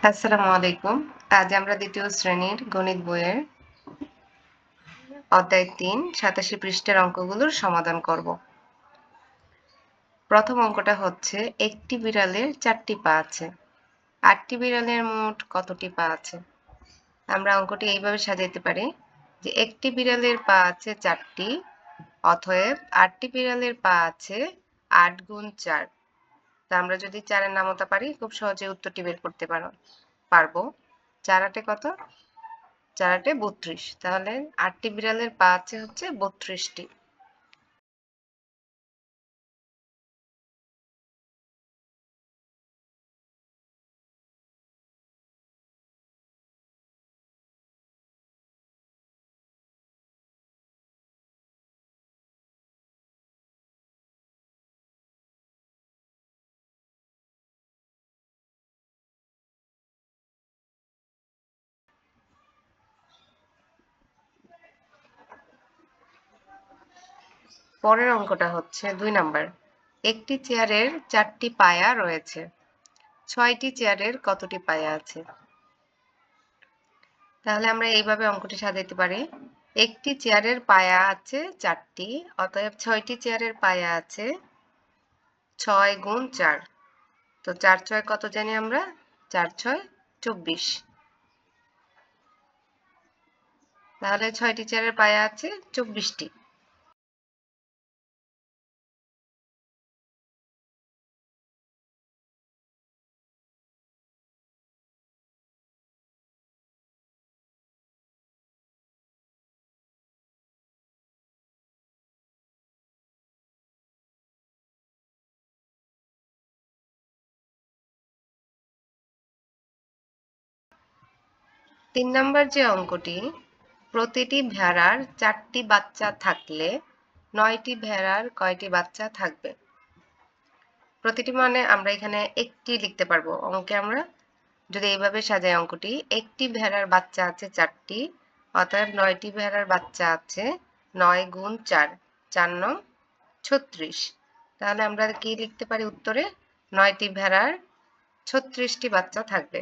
আসসালামু আলাইকুম। আজ আমরা দ্বিতীয় শ্রেণীর গণিত বইয়ের অধ্যায় ৩ ৮৭ পৃষ্ঠার অঙ্কগুলোর সমাধান করব। প্রথম অঙ্কটা হচ্ছে একটি বিড়ালের ৪টি পা আছে। ৮টি বিড়ালের মোট কতটি পা আছে? আমরা অঙ্কটি এইভাবে সাজাইতে পারি যে একটি বিড়ালের পা আছে ৪টি, অতএব ৮টি বিড়ালের পা আছে ৮ গুণ ৪। তা আমরা যদি ৪ এর নামতা পারি খুব সহজে উত্তরটি বের করতে পারবো। ৪ ৮ কত? ৪ ৮ ৩২। তাহলে ৮টি বিড়ালের পা আছে হচ্ছে ৩২টি। পরের অঙ্কটা হচ্ছে ২ নাম্বার। একটি চেয়ারের ৪টি পায়া রয়েছে। ৬টি চেয়ারের কতটি পায়া আছে? তাহলে আমরা এইভাবে অঙ্কটি সাজাইতে পারি। একটি চেয়ারের পায়া আছে ৪টি, অতএব ৬টি চেয়ারের পায়া আছে ৬ গুণ ৪। তো ৪ ৬ কত জানি আমরা? ৪ ৬ ২৪। তাহলে ৬টি চেয়ারের পায়া আছে ২৪টি। তিন নম্বর যে অঙ্কটি, প্রতিটি ভেড়ার ৪টি বাচ্চা থাকলে ৯টি ভেড়ার কয়টি বাচ্চা থাকবে? প্রতিটি মানে আমরা এখানে একটি লিখতে পারবো। অঙ্কে আমরা যদি এইভাবে সাজাই অঙ্কটি, একটি ভেড়ার বাচ্চা আছে ৪টি, অতএব ৯টি ভেড়ার বাচ্চা আছে ৯ গুণ ৪, ৪ নং ৩৬। তাহলে আমরা কি লিখতে পারি উত্তরে? ৯টি ভেড়ার ৩৬টি বাচ্চা থাকবে।